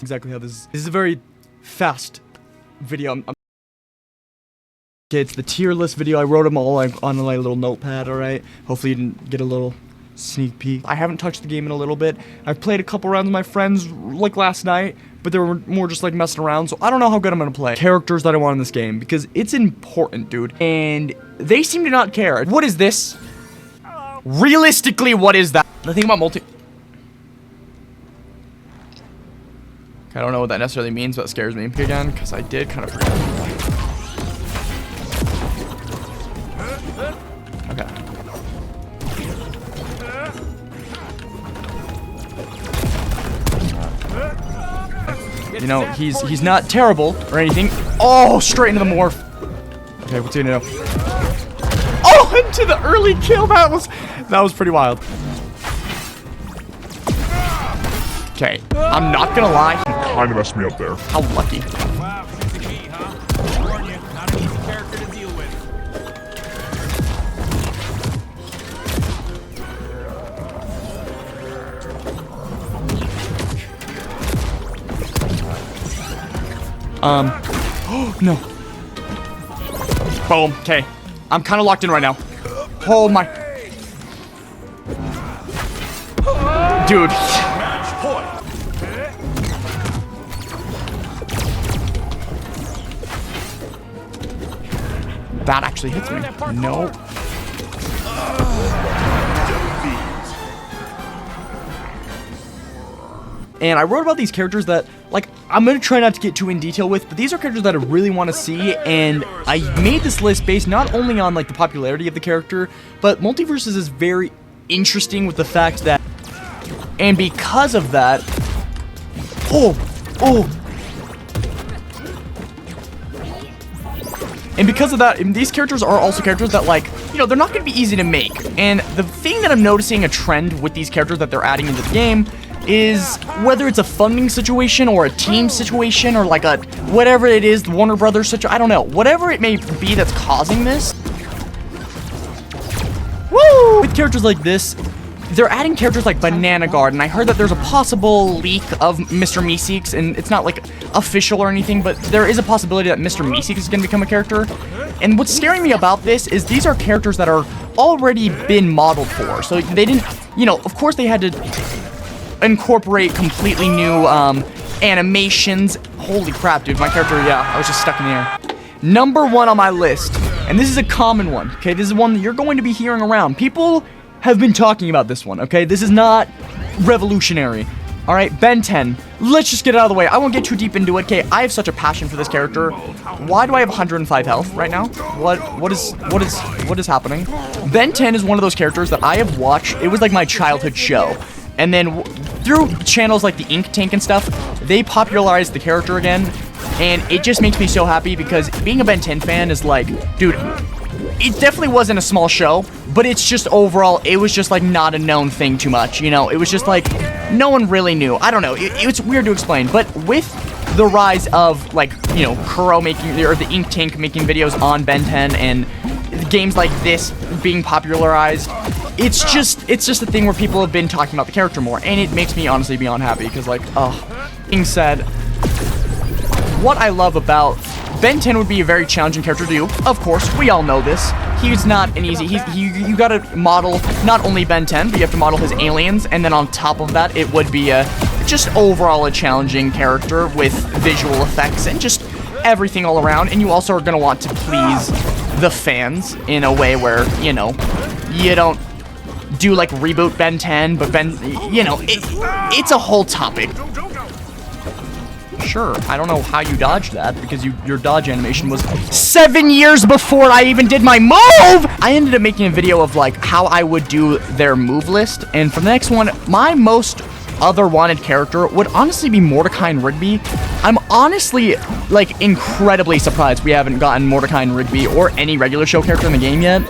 exactly how this is. This is a very fast video. Okay, it's the tier list video. I wrote them all on my little notepad, alright? Hopefully you didn't get a little sneak peek. I haven't touched the game in a little bit. I've played a couple rounds with my friends, like last night, but they were more just like messing around, so I don't know how good I'm gonna play. Characters that I want in this game, because it's important, dude. And they seem to not care. What is this? Realistically, what is that? The thing about I don't know what that necessarily means, but it scares me again, because I did kind of forget. Okay. You know, he's not terrible or anything. Oh, straight into the morph. Okay, what's he gonna do? Oh, into the early kill. That was pretty wild. Okay, I'm not gonna lie. He kind of messed me up there. How lucky. Wow, easy key, huh? I warn you, not an easy character to deal with. Oh, no. Boom, okay. I'm kind of locked in right now. Oh my. Dude. That actually hits me. No. And I wrote about these characters that, like, I'm going to try not to get too in detail with, but these are characters that I really want to see, and I made this list based not only on, like, the popularity of the character, but MultiVersus is very interesting with the fact that, and because of that, and because of that, these characters are also characters that, like, you know, they're not going to be easy to make, and the thing that I'm noticing a trend with these characters that they're adding into the game is whether it's a funding situation or a team situation or like a whatever it is, the Warner Brothers situation, I don't know, whatever it may be that's causing this. Woo! With characters like this, they're adding characters like Banana Guard, and I heard that there's a possible leak of Mr. Meeseeks, and it's not like official or anything, but there is a possibility that Mr. Meeseeks is going to become a character. And what's scaring me about this is these are characters that are already been modeled for, so they didn't, you know, of course they had to incorporate completely new animations. Holy crap, dude, my character, yeah, I was just stuck in the air. Number 1 on my list, and this is a common one, okay? This is one that you're going to be hearing around. People have been talking about this one, okay? This is not revolutionary. All right, Ben 10. Let's just get it out of the way. I won't get too deep into it, okay? I have such a passion for this character. Why do I have 105 health right now? What is happening? Ben 10 is one of those characters that I have watched. It was like my childhood show. And then through channels like the Ink Tank and stuff, they popularized the character again. And it just makes me so happy because being a Ben 10 fan is like, dude, it definitely wasn't a small show, but it's just overall, it was just like not a known thing too much, you know? It was just like, no one really knew. I don't know, it's weird to explain, but with the rise of like, you know, Kuro making, or the Ink Tank making videos on Ben 10 and games like this being popularized, it's just a thing where people have been talking about the character more, and it makes me honestly beyond happy, because like, being said, what I love about Ben 10 would be a very challenging character to do. Of course, we all know this. He's not an easy, you gotta model not only Ben 10, but you have to model his aliens, and then on top of that, it would be just overall a challenging character with visual effects and just everything all around, and you also are gonna want to please the fans in a way where, you know, you don't do like reboot Ben 10, but Ben, you know, it's a whole topic. Sure, I don't know how you dodged that, because your dodge animation was 7 years before I even did my move! I ended up making a video of like how I would do their move list, and for the next one, my most other wanted character would honestly be Mordecai and Rigby. I'm honestly like incredibly surprised we haven't gotten Mordecai and Rigby or any regular show character in the game yet,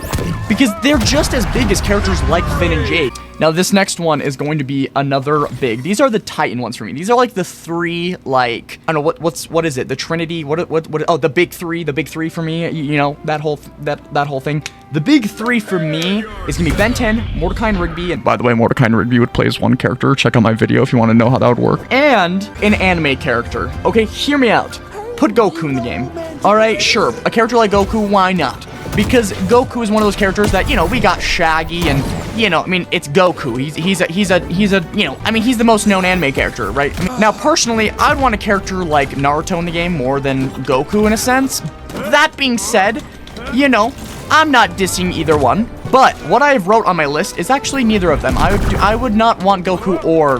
because they're just as big as characters like Finn and Jake. Now Now, this next one is going to be another big. These are the Titan ones for me. These are like the three, like, I don't know, what is it? The Trinity, oh, the big three for me, you know, that whole thing. The big three for me is gonna be Ben 10, Mordecai and Rigby, and by the way, Mordecai and Rigby would play as one character. Check out my video if you want to know how that would work. And an anime character. Okay, hear me out. Put Goku in the game. All right, sure, a character like Goku, why not? Because Goku is one of those characters that, you know, we got Shaggy and, you know, I mean, it's Goku. He's a, you know, I mean, he's the most known anime character, right? I mean, now, personally, I'd want a character like Naruto in the game more than Goku in a sense. That being said, you know, I'm not dissing either one, but what I have wrote on my list is actually neither of them. I would not want Goku or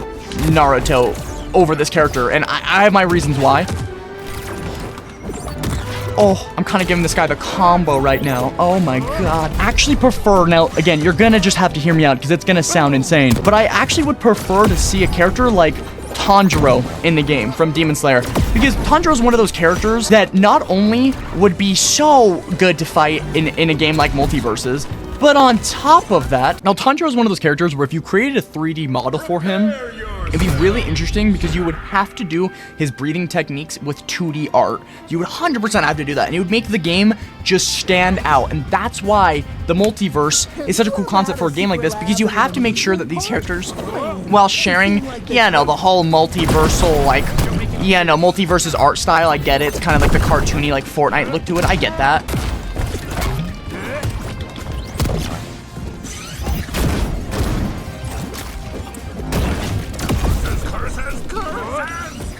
Naruto over this character, and I have my reasons why. Oh, I'm kind of giving this guy the combo right now. Oh my god. Actually prefer, now, again, you're gonna just have to hear me out because it's gonna sound insane, but I actually would prefer to see a character like Tanjiro in the game from Demon Slayer, because Tanjiro is one of those characters that not only would be so good to fight in a game like MultiVersus, but on top of that, now Tanjiro is one of those characters where if you created a 3D model for him, it'd be really interesting because you would have to do his breathing techniques with 2D art. You would 100% have to do that, and it would make the game just stand out. And that's why the multiverse is such a cool concept for a game like this, because you have to make sure that these characters, while sharing, yeah, no, the whole multiversal, like, yeah, no, MultiVersus art style, I get it. It's kind of like the cartoony, like, Fortnite look to it. I get that.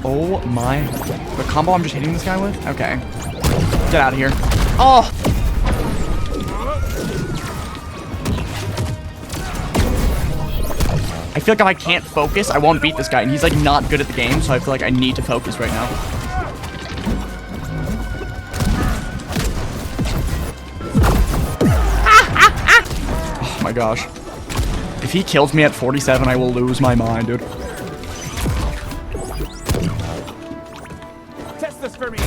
Oh my, the combo I'm just hitting this guy with? Okay. Get out of here. Oh! I feel like if I can't focus, I won't beat this guy, and he's like not good at the game, so I feel like I need to focus right now. Oh my gosh. If he kills me at 47, I will lose my mind, dude. For me. Did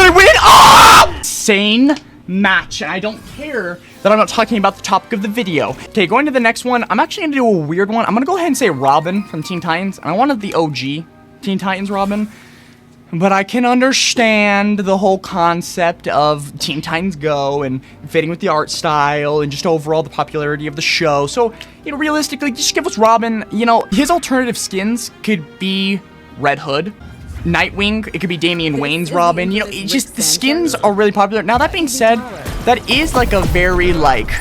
I win? Oh! Insane match. I don't care that I'm not talking about the topic of the video. Okay, going to the next one. I'm actually gonna do a weird one. I'm gonna go ahead and say Robin from Teen Titans. And I wanted the OG Teen Titans Robin. But I can understand the whole concept of Teen Titans Go and fitting with the art style and just overall the popularity of the show. So, you know, realistically, just give us Robin. You know, his alternative skins could be Red Hood, Nightwing, it could be Damian Wayne's Robin. You know, it just, the skins are really popular. Now, that being said, that is like a very, like,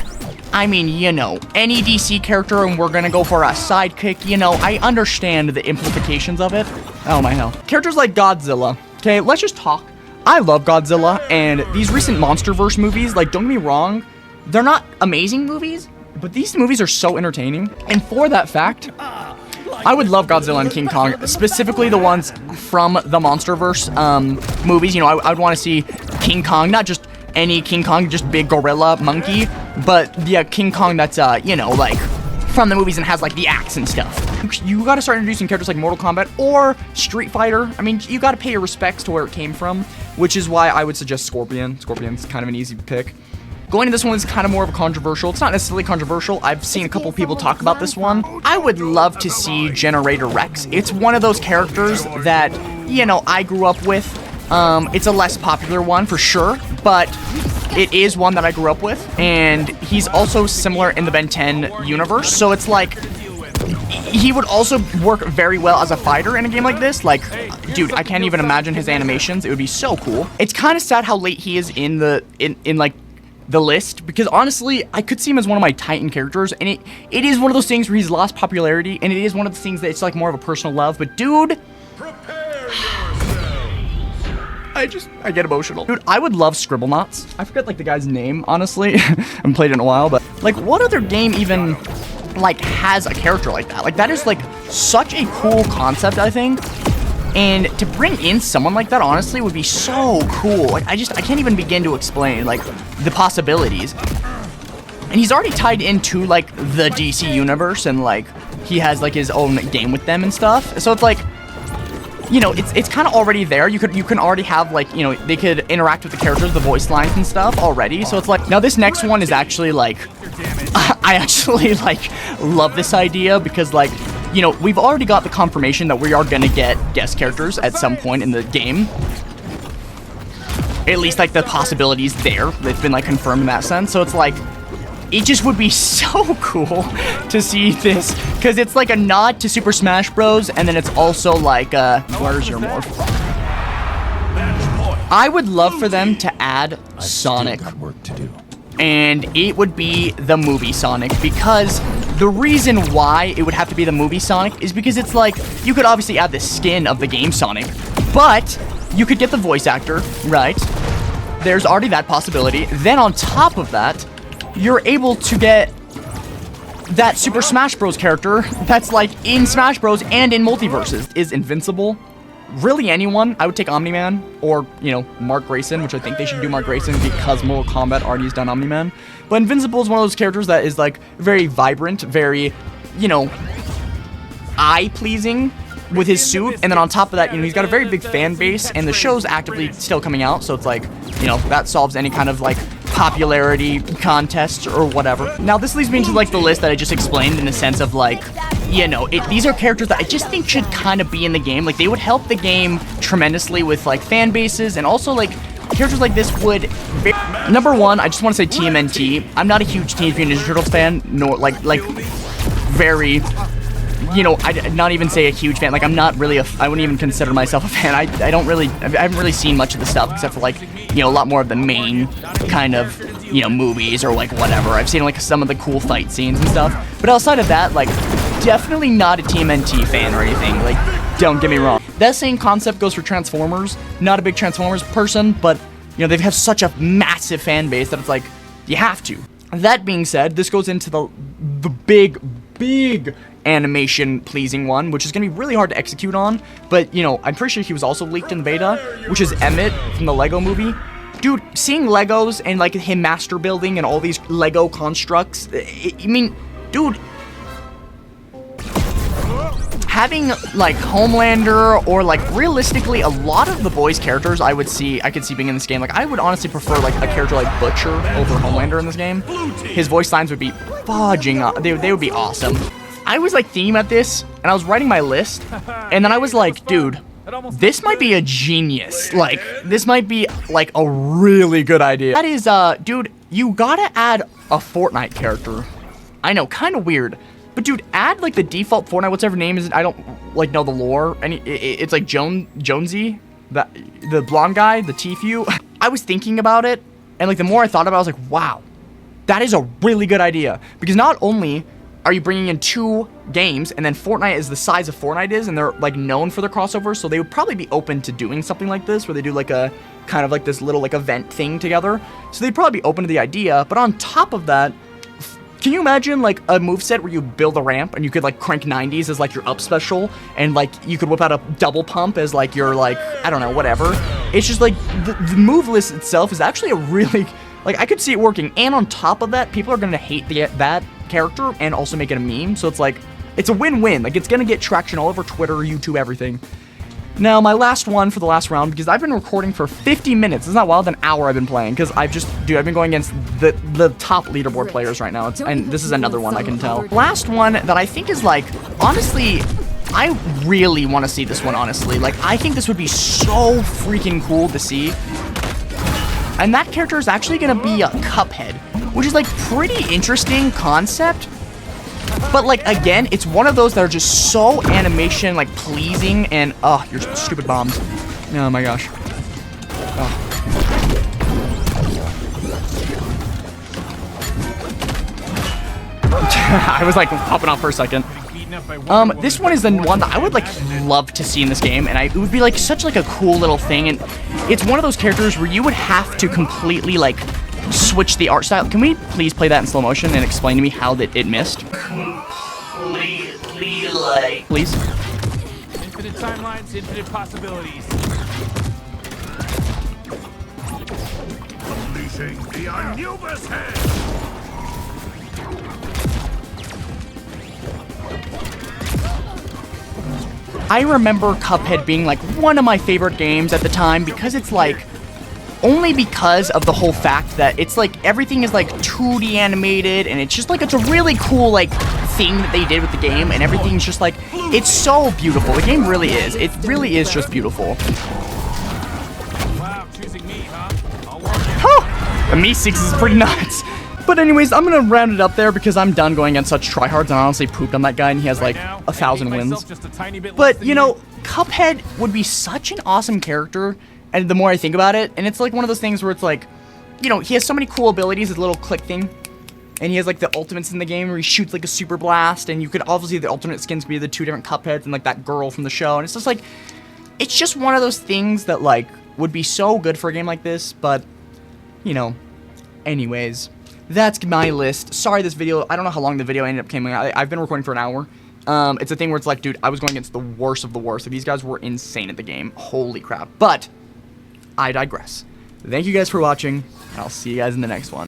I mean, you know, any DC character and we're gonna go for a sidekick, you know, I understand the implications of it. Oh my hell. Characters like Godzilla. Okay, let's just talk. I love Godzilla, and these recent MonsterVerse movies, like, don't get me wrong, they're not amazing movies, but these movies are so entertaining. And for that fact, I would love Godzilla and King Kong, specifically the ones from the MonsterVerse movies. You know, I would want to see King Kong, not just any King Kong, just big gorilla monkey, but the King Kong that's, you know, like, from the movies and has, like, the axe and stuff. You gotta start introducing characters like Mortal Kombat or Street Fighter. I mean, you gotta pay your respects to where it came from, which is why I would suggest Scorpion. Scorpion's kind of an easy pick. Going to this one is kind of more of a controversial. It's not necessarily controversial. I've seen a couple people talk about this one. I would love to see Generator Rex. It's one of those characters that, you know, I grew up with. It's a less popular one for sure, but it is one that I grew up with, and he's also similar in the Ben 10 universe, so it's like, he would also work very well as a fighter in a game like this. Like, dude, I can't even imagine his animations. It would be so cool. It's kind of sad how late he is in the, like, the list, because honestly, I could see him as one of my Titan characters, and it is one of those things where he's lost popularity, and it is one of the things that it's like more of a personal love, but dude, I get emotional. Dude, I would love Scribblenauts. I forget, like, the guy's name, honestly. I haven't played it in a while, but, like, what other game even, like, has a character like that? Like, that is, like, such a cool concept, I think. And to bring in someone like that, honestly, would be so cool. Like, I can't even begin to explain, like, the possibilities. And he's already tied into, like, the DC universe, and, like, he has, like, his own game with them and stuff. So it's like, you know, it's kind of already there. You can already have, like, you know, they could interact with the characters, the voice lines and stuff already. So it's like, now this next one is actually like, I actually like love this idea because, like, you know, we've already got the confirmation that we are gonna get guest characters at some point in the game. At least, like, the possibilities there. It's been, like, confirmed in that sense. So it's like, it just would be so cool to see this, because it's like a nod to Super Smash Bros. And then it's also like, where's your morph? I would love for them to add Sonic. Work to do. And it would be the movie Sonic, because the reason why it would have to be the movie Sonic is because it's like, you could obviously add the skin of the game Sonic, but you could get the voice actor, right? There's already that possibility. Then on top of that, you're able to get that Super Smash Bros. Character that's like in Smash Bros. And in MultiVersus. Is invincible. Really anyone. I would take Omni-Man or, you know, Mark Grayson, which I think they should do Mark Grayson because Mortal Kombat already has done Omni-Man. But Invincible is one of those characters that is like very vibrant, very, you know, eye-pleasing with his suit. And then on top of that, you know, he's got a very big fan base and the show's actively still coming out. So it's like, you know, that solves any kind of like popularity contest or whatever. Now this leads me into like the list that I just explained in the sense of like, you know, these are characters that I just think should kind of be in the game. Like, they would help the game tremendously with like fan bases, and also like characters like this would. Number one, I just want to say TMNT. I'm not a huge Teenage Mutant Ninja Turtles fan, nor like very, you know, I'd not even say a huge fan. Like, I'm not really I wouldn't even consider myself a fan. I haven't really seen much of the stuff except for like, you know, a lot more of the main kind of, you know, movies or like whatever. I've seen like some of the cool fight scenes and stuff. But outside of that, like, definitely not a TMNT fan or anything. Like, don't get me wrong. That same concept goes for Transformers. Not a big Transformers person, but, you know, they have such a massive fan base that it's like, you have to. That being said, this goes into the big animation pleasing one, which is gonna be really hard to execute on, but, you know, I'm pretty sure he was also leaked in the beta, which is Emmett from the Lego movie. Dude, seeing Legos and like him master building and all these Lego constructs, I mean, dude, having like Homelander or like realistically a lot of the boys' characters I could see being in this game. Like, I would honestly prefer like a character like Butcher over Homelander in this game. His voice lines would be fudging up. They would be awesome. I was like thinking about this and I was writing my list, and then I was like, dude, this might be a genius. Like, this might be like a really good idea. That is, dude, you gotta add a Fortnite character. I know, kind of weird. But dude, add like the default Fortnite, whatever name is it. I don't like know the lore. It's like Jonesy, the blonde guy, the Tfue. I was thinking about it, and like the more I thought about it, I was like, wow, that is a really good idea. Because not only are you bringing in 2 games, and then Fortnite is the size of Fortnite is, and they're like known for their crossovers, so they would probably be open to doing something like this, where they do like a kind of like this little like event thing together. So they'd probably be open to the idea. But on top of that, can you imagine like a moveset where you build a ramp and you could like crank 90s as like your up special, and like you could whip out a double pump as like your like, I don't know, whatever. It's just like the move list itself is actually a really, like, I could see it working. And on top of that, people are gonna hate that character and also make it a meme. So it's like, it's a win-win. Like, it's gonna get traction all over Twitter, YouTube, everything. Now, my last one for the last round, because I've been recording for 50 minutes. It's not wild, an hour I've been playing, because I've been going against the top leaderboard players right now. And this is another one I can tell. Last one that I think is like, honestly, I really want to see this one, honestly. Like, I think this would be so freaking cool to see. And that character is actually going to be a Cuphead, which is like pretty interesting concept. But like, again, it's one of those that are just so animation like pleasing, and oh, your stupid bombs. Oh my gosh. Oh. I was like popping off for a second. This one is the one that I would like love to see in this game, and it would be like such like a cool little thing, and it's one of those characters where you would have to completely like switch the art style. Can we please play that in slow motion and explain to me how that it missed? Completely, like, please. Infinite timelines, infinite possibilities. Unleashing the Anubis head. I remember Cuphead being like one of my favorite games at the time because it's like, only because of the whole fact that it's like everything is like 2D animated, and it's just like it's a really cool like thing that they did with the game, and everything's just like, it's so beautiful. The game really is. It really is just beautiful. Wow, choosing me, huh? I'll warn you. Huh! The Me6 is pretty nuts. But anyways, I'm gonna round it up there because I'm done going against such tryhards, and I honestly pooped on that guy, and he has like 1,000 wins. Just a tiny bit less But than you know, Cuphead would be such an awesome character, and the more I think about it, and it's like one of those things where it's like, you know, he has so many cool abilities, his little click thing, and he has like the ultimates in the game where he shoots like a super blast, and you could obviously, the alternate skins could be the 2 different Cupheads and like that girl from the show, and it's just like, it's just one of those things that like would be so good for a game like this. But you know, anyways, that's my list. Sorry, this video, I don't know how long the video ended up coming out. I've been recording for an hour. It's a thing where it's like, dude, I was going against the worst of the worst. These guys were insane at the game. Holy crap. But I digress. Thank you guys for watching, and I'll see you guys in the next one.